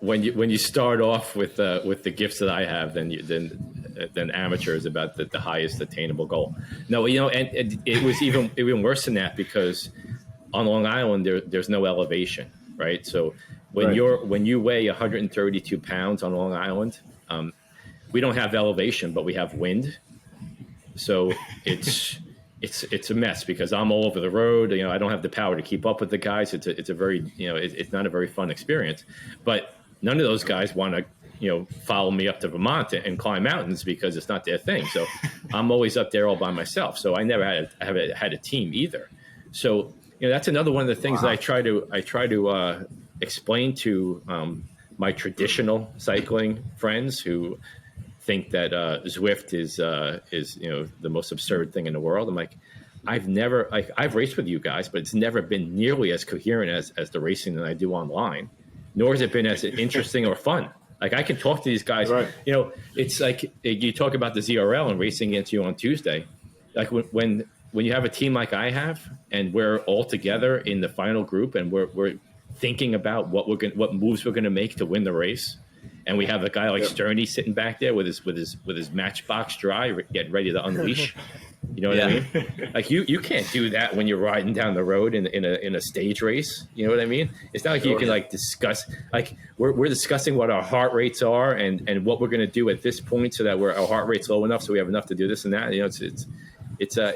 when you start off with the gifts that I have, then amateur is about the highest attainable goal. No, and it was even worse than that, because on Long Island there's no elevation, right? So when you weigh 132 pounds on Long Island, we don't have elevation, but we have wind. So it's a mess, because I'm all over the road. I don't have the power to keep up with the guys. It's a very, it's not a very fun experience. But none of those guys want to, follow me up to Vermont and climb mountains, because it's not their thing. So I'm always up there all by myself. So I never had a team either. So that's another one of the things that I try to explain to my traditional cycling friends who think that Zwift is the most absurd thing in the world. I'm like, I've raced with you guys, but it's never been nearly as coherent as the racing that I do online, nor has it been as interesting or fun. Like, I can talk to these guys, right. It's like you talk about the ZRL and racing against you on Tuesday. Like when you have a team like I have, and we're all together in the final group, and we're thinking about what moves we're gonna make to win the race, and we have a guy like Sterney sitting back there with his matchbox dry, getting ready to unleash. You know what I mean? Like you can't do that when you're riding down the road in a stage race. You know what I mean? It's not like you can like discuss, like we're discussing what our heart rates are and what we're going to do at this point so that our heart rate's low enough so we have enough to do this and that. You know, it's a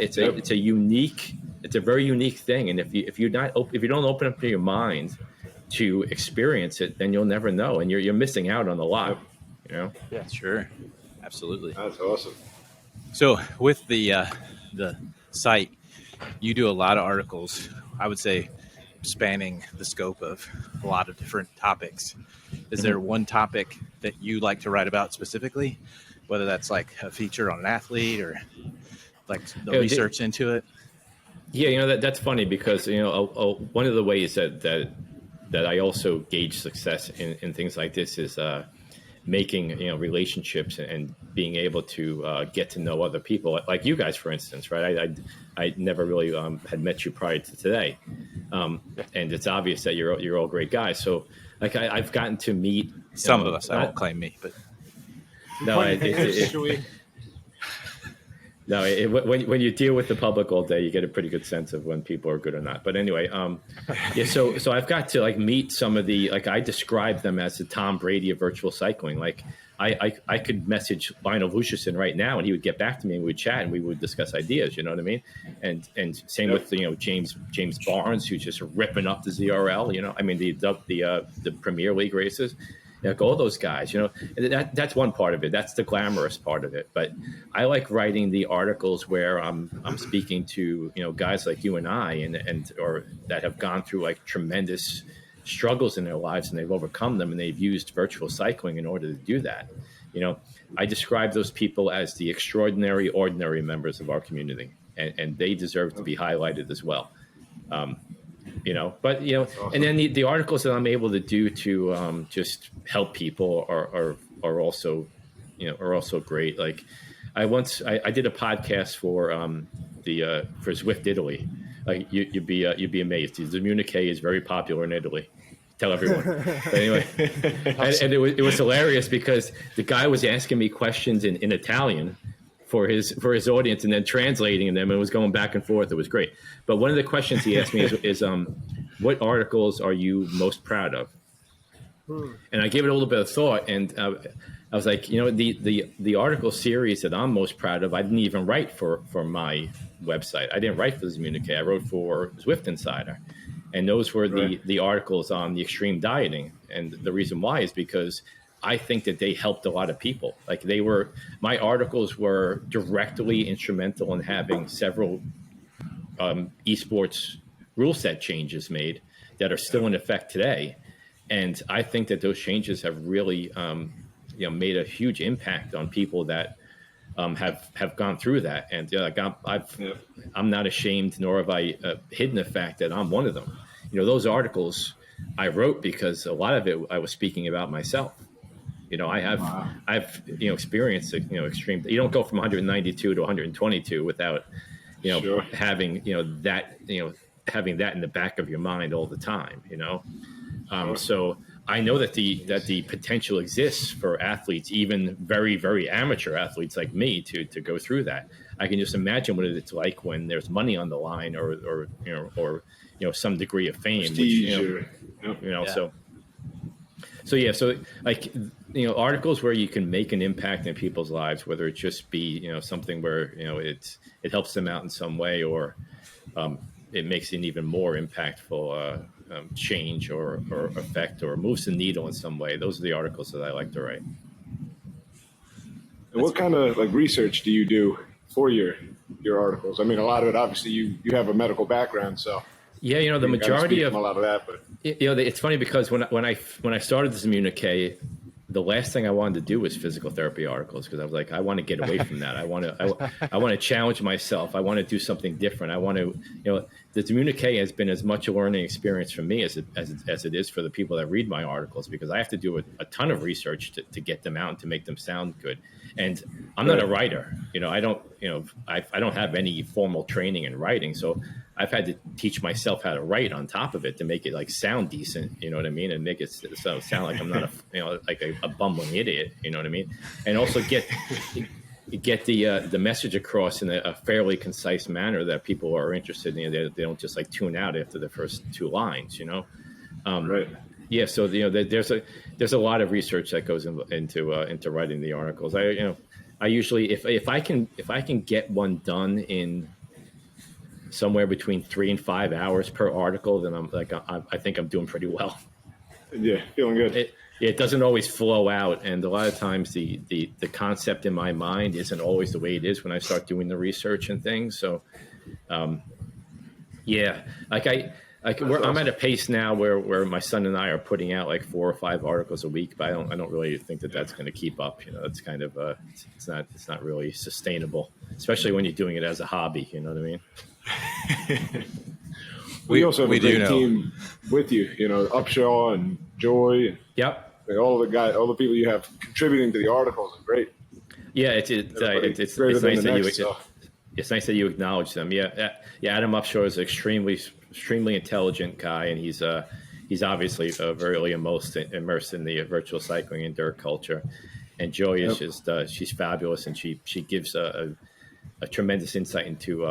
very unique thing. And if you don't open up your mind to experience it, then you'll never know, and you're missing out on a lot. You know? Yeah, sure, absolutely. That's awesome. So with the site, you do a lot of articles, I would say, spanning the scope of a lot of different topics. Is there one topic that you like to write about specifically, whether that's like a feature on an athlete or like the research into it? Yeah, you know, that's funny because, you know, one of the ways that I also gauge success in things like this is making, you know, relationships and being able to get to know other people, like you guys, for instance, right? I never really had met you prior to today, and it's obvious that you're all great guys. So, like, I've gotten to meet some of us. I won't claim me, but no, when you deal with the public all day, you get a pretty good sense of when people are good or not. But anyway, yeah. So I've got to like meet some of the, like, I describe them as the Tom Brady of virtual cycling. Like I could message Lionel Vucicin right now, and he would get back to me, and we would chat, and we would discuss ideas. You know what I mean? And same with James Barnes, who's just ripping up the ZRL. You know, I mean the Premier League races. Like all those guys, you know, that's one part of it. That's the glamorous part of it. But I like writing the articles where I'm speaking to, you know, guys like you and I, and or that have gone through like tremendous struggles in their lives, and they've overcome them, and they've used virtual cycling in order to do that. You know, I describe those people as the extraordinary, ordinary members of our community, and they deserve to be highlighted as well. You know, but, you know, and then the articles that I'm able to do to just help people are also, you know, are also great. Like I did a podcast for Zwift Italy. Like you'd be amazed. The Zwift is very popular in Italy. Tell everyone. But anyway, and it was hilarious because the guy was asking me questions in Italian for his audience, and then translating them, and it was going back and forth. It was great. But one of the questions he asked me is what articles are you most proud of? And I gave it a little bit of thought, and I was like, you know, the article series that I'm most proud of, I didn't even write for my website. I didn't write for Zwift. I wrote for Zwift Insider, and those were the articles on the extreme dieting. And the reason why is because I think that they helped a lot of people. Like my articles were directly instrumental in having several esports rule set changes made that are still in effect today. And I think that those changes have really, you know, made a huge impact on people that have gone through that. And like I'm not ashamed, nor have I hidden the fact that I'm one of them. You know, those articles I wrote because a lot of it I was speaking about myself. You know, I've you know, experienced, you know, extreme. You don't go from 192 to 122 without, you know, having, you know, that, you know, having that in the back of your mind all the time, you know. So I know that the potential exists for athletes, even very, very amateur athletes like me, to go through that. I can just imagine what it's like when there's money on the line, or you know, some degree of fame, prestige, So yeah, so like, you know, articles where you can make an impact in people's lives, whether it just be, you know, something where, you know, it helps them out in some way, or it makes an even more impactful change or effect, or moves the needle in some way. Those are the articles that I like to write. And what kind of like research do you do for your articles? I mean, a lot of it, obviously, you have a medical background, so. Yeah, you know, the majority of a lot of that, but you know, it's funny because when I started this Zwift, the last thing I wanted to do was physical therapy articles, because I was like, I want to get away from that. I want to challenge myself. I want to do something different. I want to, you know, the Zwift has been as much a learning experience for me as it is for the people that read my articles, because I have to do a ton of research to get them out and to make them sound good. And I'm not a writer. I don't, I don't have any formal training in writing, so I've had to teach myself how to write on top of it to make it like sound decent, you know what I mean, and make it sound like I'm not a bumbling idiot, you know what I mean, and also get the message across in a fairly concise manner that people are interested in. They don't just like tune out after the first two lines, Right. Yeah, so there's a lot of research that goes into writing the articles. I usually if I can get one done in somewhere between 3 and 5 hours per article, then I think I'm doing pretty well. Yeah, feeling good. It doesn't always flow out, and a lot of times the concept in my mind isn't always the way it is when I start doing the research and things. So, yeah, I'm at a pace now where my son and I are putting out like 4 or 5 articles a week, but I don't really think that's going to keep up. It's kind of it's not really sustainable, especially when you're doing it as a hobby. You know what I mean? We also have a great team with you. Upshaw and Joy. And yep. All the people you have contributing to the articles are great. Yeah, it's nice that it's nice that you acknowledge them. Yeah. Adam Upshaw is an extremely intelligent guy, and he's obviously very immersed in the virtual cycling and dirt culture. And Joy is she's fabulous, and she gives a tremendous insight into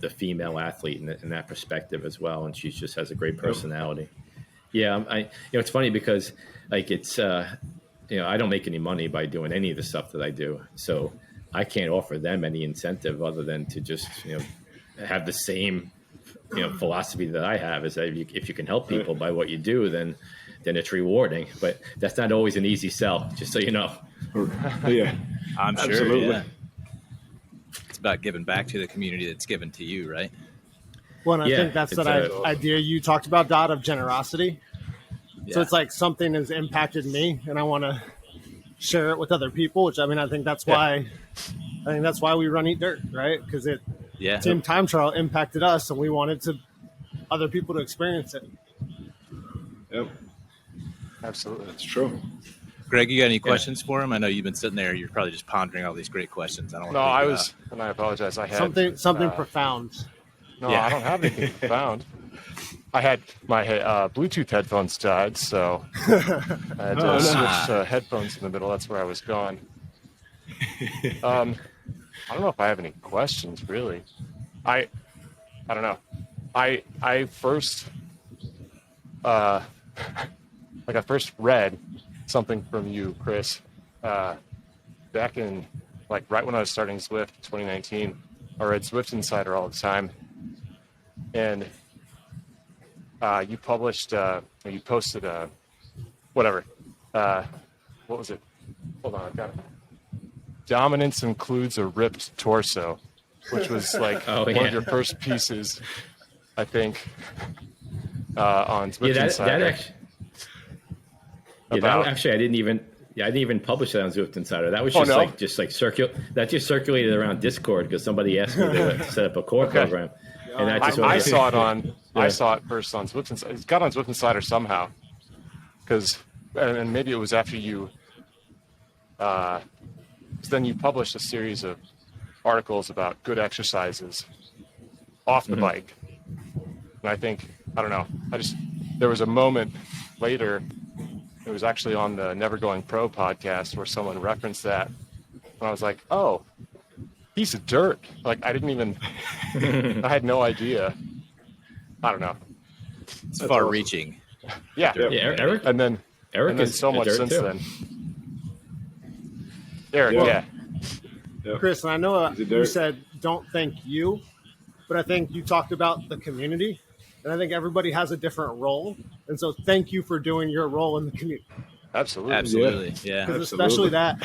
the female athlete in that perspective as well, and she just has a great personality. Yeah, it's funny because it's I don't make any money by doing any of the stuff that I do, so I can't offer them any incentive other than to just have the same philosophy that I have, is that if you can help people by what you do, then it's rewarding. But that's not always an easy sell, just so you know. Yeah, I'm sure. Absolutely. Yeah. It's about giving back to the community that's given to you, right? Well, and I think that's that idea you talked about, Dot, of generosity. Yeah. So it's like something has impacted me, and I want to share it with other people. Which I think that's why we run Eat Dirt, right? Because Team Time Trial impacted us, and we wanted other people to experience it. Yep, Absolutely. that's true. Greg, you got any questions for him? I know you've been sitting there. You're probably just pondering all these great questions. And I apologize. I had something profound. No, I don't have anything profound. I had my Bluetooth headphones died, so I had to switch to headphones in the middle. That's where I was going. I don't know if I have any questions, really. I don't know. I first I first read something from you, Chris, back in right when I was starting Zwift, 2019. I read Zwift Insider all the time, and you published, you posted whatever. What was it? Hold on, I've got it. Dominance includes a ripped torso, which was one of your first pieces, I think, on Zwift Insider. I didn't even publish that on Zwift Insider. That was just circulated around Discord because somebody asked me to set up a core program, and I saw it I saw it first on Zwift Insider. It got on Zwift Insider somehow, and maybe it was after you. Then you published a series of articles about good exercises off the bike, and I don't know. There was a moment later. It was actually on the Never Going Pro podcast where someone referenced that. And I was like, oh, piece of dirt. I didn't even, I had no idea. I don't know. It's far reaching. Yeah. Eric. And then is so much since then. Eric, yeah. Chris, and I know you said don't thank you, but I think you talked about the community. And I think everybody has a different role. And so thank you for doing your role in the community. Absolutely. Yeah. Especially that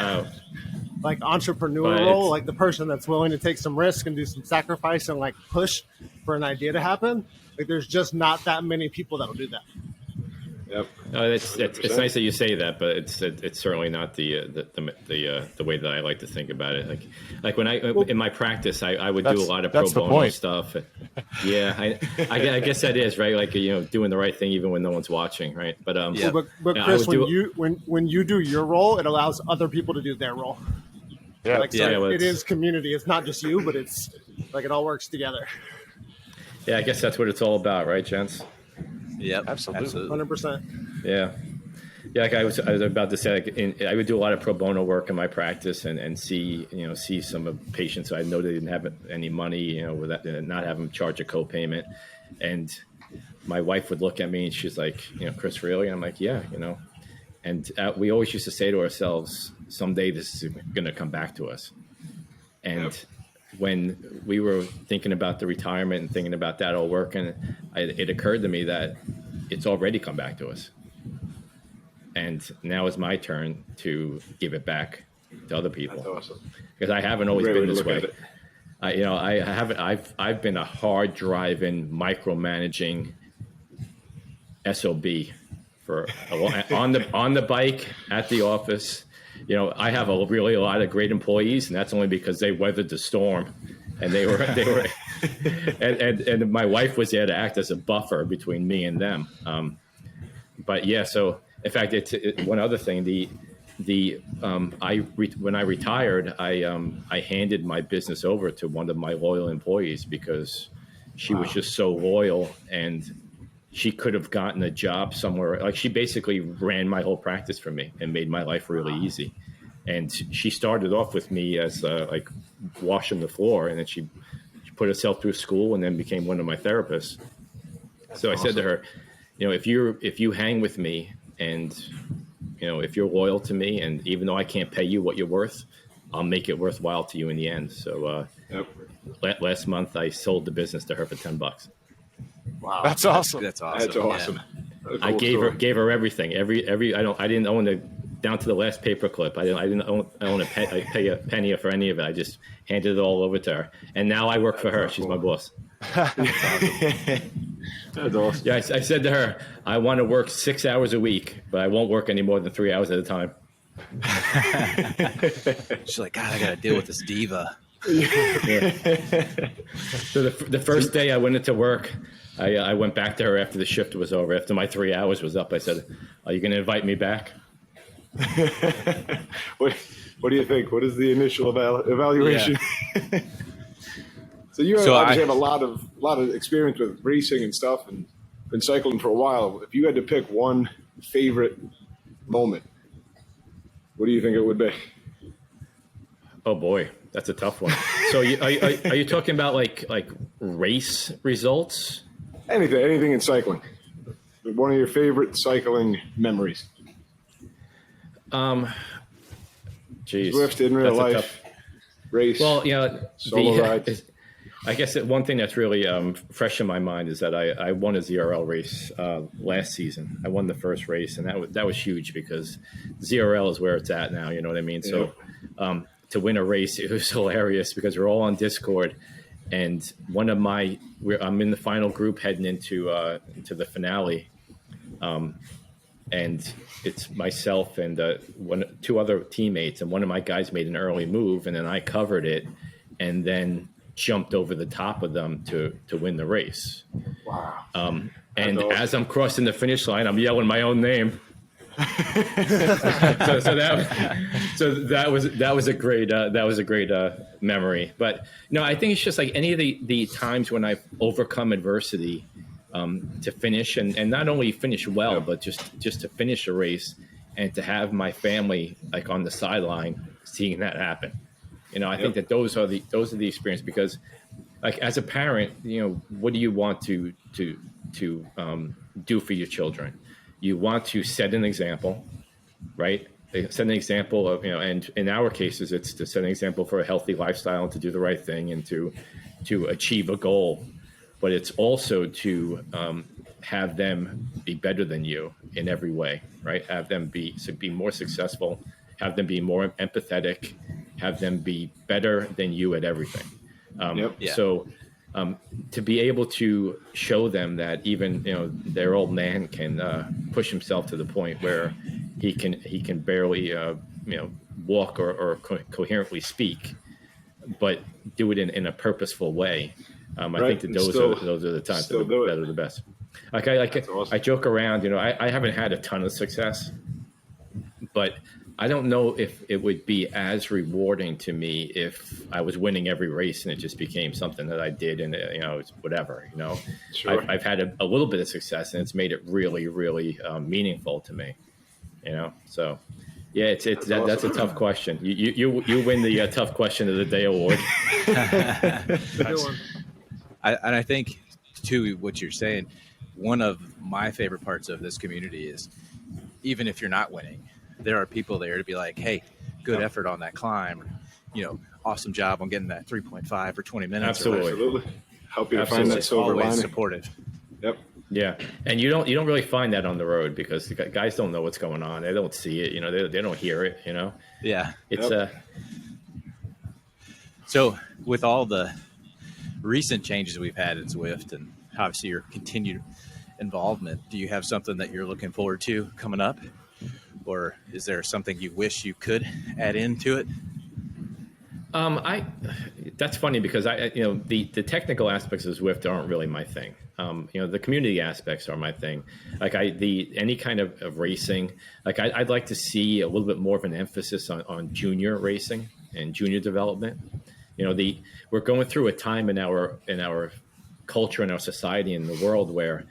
entrepreneur role, the person that's willing to take some risk and do some sacrifice and push for an idea to happen. There's just not that many people that'll do that. Yep. It's nice that you say that, but it's certainly not the way that I like to think about it. When in my practice, I would do a lot of pro bono stuff. Yeah, I guess that is right. Doing the right thing even when no one's watching, right? But but Chris, when you do your role, it allows other people to do their role. Yeah, Like, so it is community. It's not just you, but it's like it all works together. Yeah, I guess that's what it's all about, right, gents? Yep, absolutely. 100%. Yeah. Yeah, like I was about to say, like I would do a lot of pro bono work in my practice and see some of patients. I know they didn't have any money, without not have them charge a copayment. And my wife would look at me and she's like, Chris, really? And I'm like, yeah, And we always used to say to ourselves, someday this is going to come back to us. And when we were thinking about the retirement and thinking about that all working, it occurred to me that it's already come back to us. And now is my turn to give it back to other people. That's awesome. Because I haven't always been this way. I've been a hard driving, micromanaging SOB for on the bike, at the office. I have a lot of great employees, and that's only because they weathered the storm, and they were and my wife was there to act as a buffer between me and them. But yeah, so in fact, it's one other thing. When I retired, I handed my business over to one of my loyal employees because she was just so loyal, and she could have gotten a job somewhere. Like, she basically ran my whole practice for me and made my life really easy. And she started off with me as like washing the floor, and then she put herself through school and then became one of my therapists. So I said to her, if you hang with me, and if you're loyal to me, and even though I can't pay you what you're worth, I'll make it worthwhile to you in the end. So last month I sold the business to her for $10. Wow, that's awesome. That's awesome. Yeah. I gave her everything. I didn't own it down to the last paperclip. I didn't own pay a penny for any of it. I just handed it all over to her, and now I work for her. She's my boss. That's awesome. Yeah, I said to her, I want to work 6 hours a week, but I won't work any more than 3 hours at a time. She's like, God, I got to deal with this diva. Yeah. So the first day I went into work, I went back to her after the shift was over. After my 3 hours was up, I said, are you going to invite me back? What do you think? What is the initial evaluation? Yeah. So you obviously have a lot of experience with racing and stuff, and been cycling for a while. If you had to pick one favorite moment, what do you think it would be? Oh boy, that's a tough one. So are you talking about like race results? Anything in cycling. One of your favorite cycling memories. Geez, Zwift in real life, race. Well, solo rides. I guess one thing that's really fresh in my mind is that I won a ZRL race last season. I won the first race, and that was huge because ZRL is where it's at now. You know what I mean? Yeah. So to win a race, it was hilarious because we're all on Discord, and I'm in the final group heading into the finale, and it's myself and two other teammates, and one of my guys made an early move, and then I covered it, and then jumped over the top of them to win the race. Wow. And as I'm crossing the finish line, I'm yelling my own name. so that was a great memory. But I think it's just like any of the times when I've overcome adversity to finish and not only finish well, but just to finish a race and to have my family like on the sideline seeing that happen. I think that those are the experience, because like as a parent, what do you want to do for your children? You want to set an example, right? Set an example of, and in our cases, it's to set an example for a healthy lifestyle and to do the right thing and to achieve a goal. But it's also to have them be better than you in every way, right? Have them be more successful, have them be more empathetic, have them be better than you at everything. So to be able to show them that even their old man can push himself to the point where he can barely walk or coherently speak, but do it in a purposeful way. I think that those are the times that are the best. Awesome. I joke around. I haven't had a ton of success, but I don't know if it would be as rewarding to me if I was winning every race and it just became something that I did and, it's whatever, Sure. I've had a little bit of success and it's made it really, really meaningful to me, so yeah, that's a tough question. You win the tough question of the day award. And I think too, what you're saying, one of my favorite parts of this community is even if you're not winning, there are people there to be like, hey, good effort on that climb, or, awesome job on getting that 3.5 or 20 minutes. Absolutely. Help you to find that silver lining. Always supportive. Yep. Yeah, and you don't really find that on the road because the guys don't know what's going on. They don't see it. They don't hear it. Yeah. It's So with all the recent changes we've had at Zwift and obviously your continued involvement, do you have something that you're looking forward to coming up, or is there something you wish you could add into it? That's funny because the technical aspects of Zwift aren't really my thing. The community aspects are my thing. Like any kind of racing, like I'd like to see a little bit more of an emphasis on junior racing and junior development. We're going through a time in our culture and our society and the world where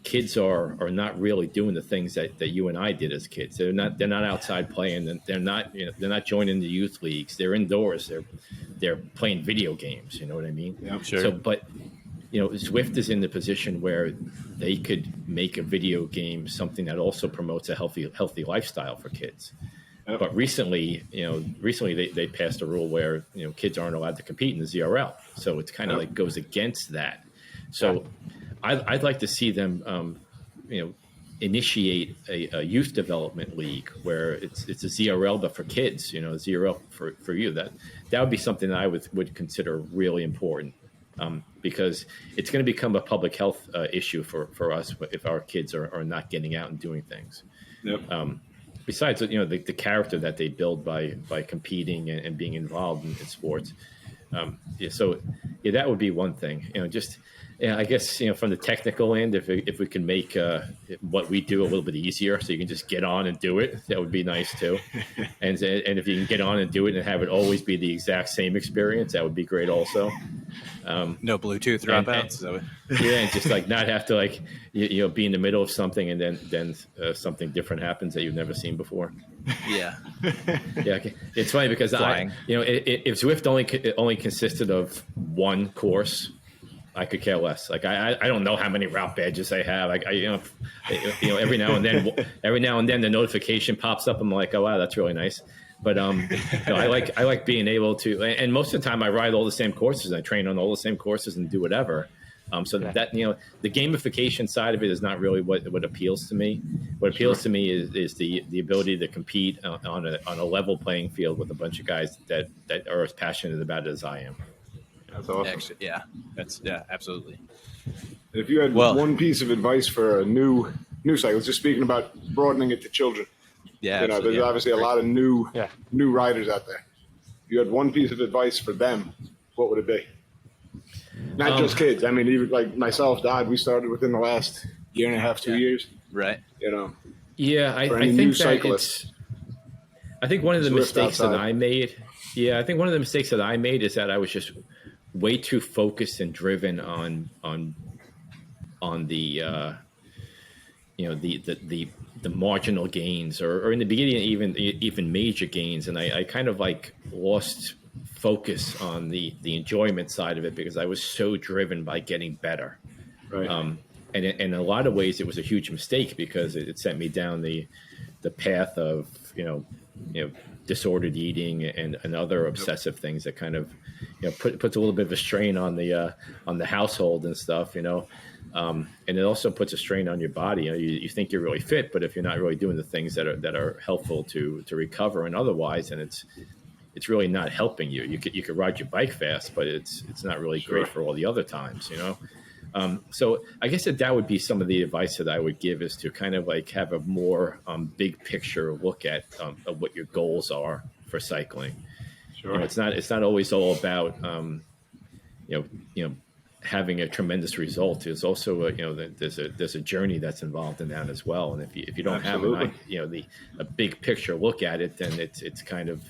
kids are not really doing the things that you and I did as kids. They're not outside playing. They're not joining the youth leagues. They're indoors. They're playing video games. You know what I mean? Yeah, sure. So, but Zwift is in the position where they could make a video game something that also promotes a healthy lifestyle for kids. Yep. But recently they passed a rule where kids aren't allowed to compete in the ZRL. So it's kind of like goes against that. So I'd like to see them, initiate a youth development league where it's a ZRL but for kids. ZRL for you. That would be something that I would consider really important. Because it's going to become a public health issue for us if our kids are not getting out and doing things. Yep. Besides, the character that they build by competing and being involved in sports. That would be one thing. I guess from the technical end, if we can make what we do a little bit easier, so you can just get on and do it, that would be nice too. And if you can get on and do it and have it always be the exact same experience, that would be great also. No Bluetooth dropouts. And just like not have to be in the middle of something and then something different happens that you've never seen before. Yeah. Yeah. It's funny because Flying. if Zwift only consisted of one course, I could care less. Like I don't know how many route badges they have. Like every now and then the notification pops up. I'm like, oh wow, that's really nice. But I like being able to. And most of the time, I ride all the same courses. I train on all the same courses and do whatever. That the gamification side of it is not really what appeals to me. What appeals to me is the ability to compete on a level playing field with a bunch of guys that are as passionate about it as I am. That's awesome. Actually, absolutely. If you had one piece of advice for a new cyclist, just speaking about broadening it to children. Yeah, there's obviously a lot of new riders out there. If you had one piece of advice for them, what would it be? Not just kids. I mean, even like myself, Dodd, we started within the last year and a half, 2 years. Right. Yeah, I think I think one of the mistakes that I made. Yeah, I think one of the mistakes that I made is that I was just way too focused and driven on the the marginal gains or in the beginning even major gains, and I kind of like lost focus on the enjoyment side of it because I was so driven by getting better. Right. And in a lot of ways it was a huge mistake because it sent me down the path of disordered eating and other obsessive things that kind of puts a little bit of a strain on the household and stuff, and it also puts a strain on your body. You think you're really fit, but if you're not really doing the things that are helpful to recover and otherwise, and it's really not helping you. You could ride your bike fast, but it's not really great for all the other times, So I guess that would be some of the advice that I would give is to kind of like have a more big picture look at what your goals are for cycling. Sure. It's not always all about having a tremendous result. There's also there's a journey that's involved in that as well. And if you don't have a big picture look at it, then it's kind of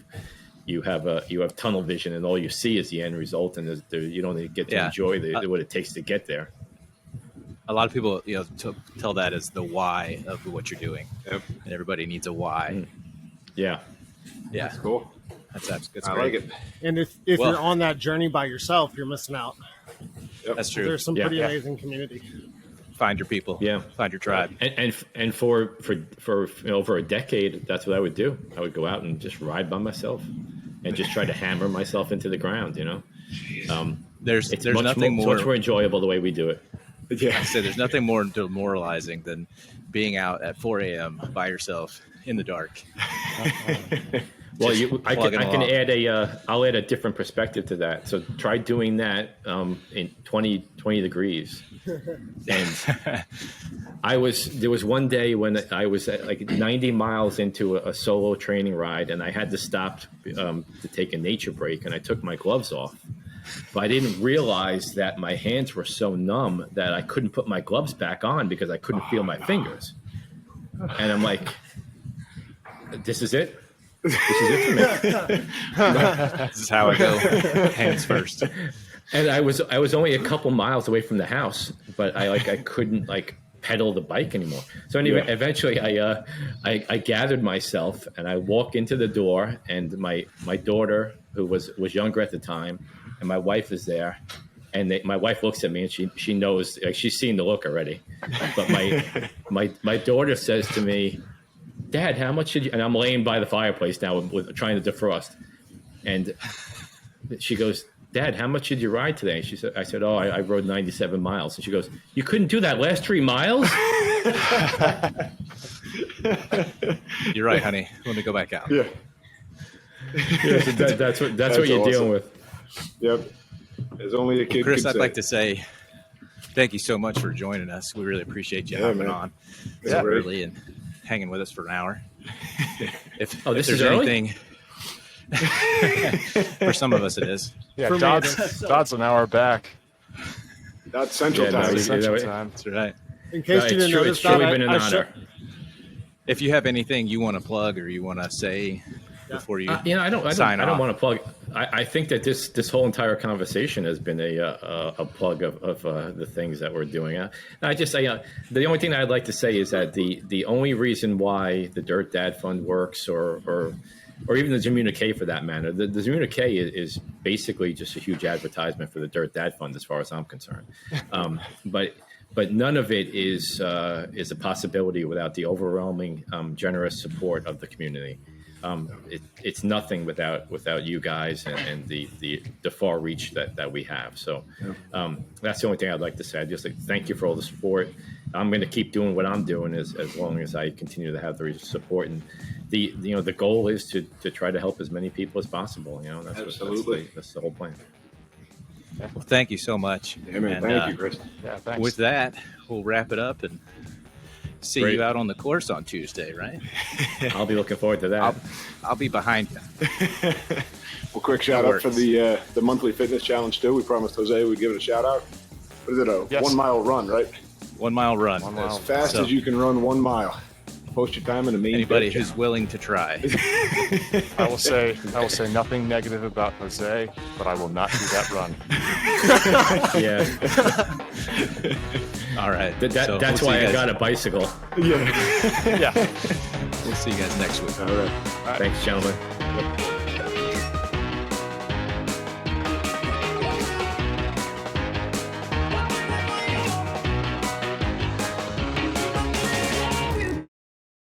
you have tunnel vision, and all you see is the end result, and you don't get to enjoy what it takes to get there. A lot of people tell that as the why of what you're doing, and everybody needs a why. Yeah, that's cool. That's great. I like it. And if you're on that journey by yourself, you're missing out. Yep. That's true. There's some pretty amazing community. Find your people. Yeah. Find your tribe. And for over a decade, that's what I would do. I would go out and just ride by myself and just try to hammer myself into the ground. There's nothing much more enjoyable the way we do it. Yeah. I say there's nothing more demoralizing than being out at 4 a.m. by yourself in the dark. Well, I can add I'll add a different perspective to that. So try doing that in 20 degrees. And there was one day when I was at like 90 miles into a solo training ride, and I had to stop to take a nature break, and I took my gloves off. But I didn't realize that my hands were so numb that I couldn't put my gloves back on because I couldn't feel my fingers. And I'm like, this is it? This is it for me. This is how I go. Hands first. And I was only a couple miles away from the house, but I couldn't pedal the bike anymore. So anyway, eventually I gathered myself and I walk into the door, and my daughter, who was younger at the time, and my wife is there, and my wife looks at me and she knows, she's seen the look already. But my daughter says to me, "Dad, how much did you?" And I'm laying by the fireplace now with trying to defrost, and she goes, "Dad, how much did you ride today?" I said, "Oh, I rode 97 miles." And she goes, "You couldn't do that last 3 miles?" You're right, honey. Let me go back out. Yeah. So that's what you're awesome. dealing with. Yep. As only a kid Chris, can I'd say. like to say thank you so much for joining us. We really appreciate you hopping on so early and hanging with us for an hour. If this there's is early? anything, for some of us it is. Yeah, For me, Dodd's an hour back. That's Central Yeah, Time. no, Central yeah, time. That's right. In case you didn't notice it's truly that, been an honor. If you have anything you want to plug or you want to say before you I don't want to plug. I think that this whole entire conversation has been a plug of the things that we're doing. I just say the only thing I'd like to say is that the only reason why the Dirt Dad Fund works, or even the Communique for that matter, the Communique is basically just a huge advertisement for the Dirt Dad Fund, as far as I'm concerned. But none of it is a possibility without the overwhelming generous support of the community. It's nothing without you guys and the far reach that we have. So that's the only thing I'd like to say. I'd just thank you for all the support. I'm going to keep doing what I'm doing as long as I continue to have the support. And the goal is to try to help as many people as possible. Absolutely. That's the whole plan. Well, thank you so much. Yeah, man. And, Thank you, Chris. Yeah, thanks. with that, we'll wrap it up and see Great. you out on the course on Tuesday, right? I'll be looking forward to that. I'll be behind you. Well, quick shout out for the monthly fitness challenge too. We promised Jose we'd give it a shout out. What is it? A 1 mile run, right? 1 mile run. As fast as you can run 1 mile. Post your time in the main. Anybody picture. who's willing to try. I will say nothing negative about Jose, but I will not do that run. Yeah, All right. that's why I got a bicycle. Yeah. We'll see you guys next week. All right. Thanks, gentlemen.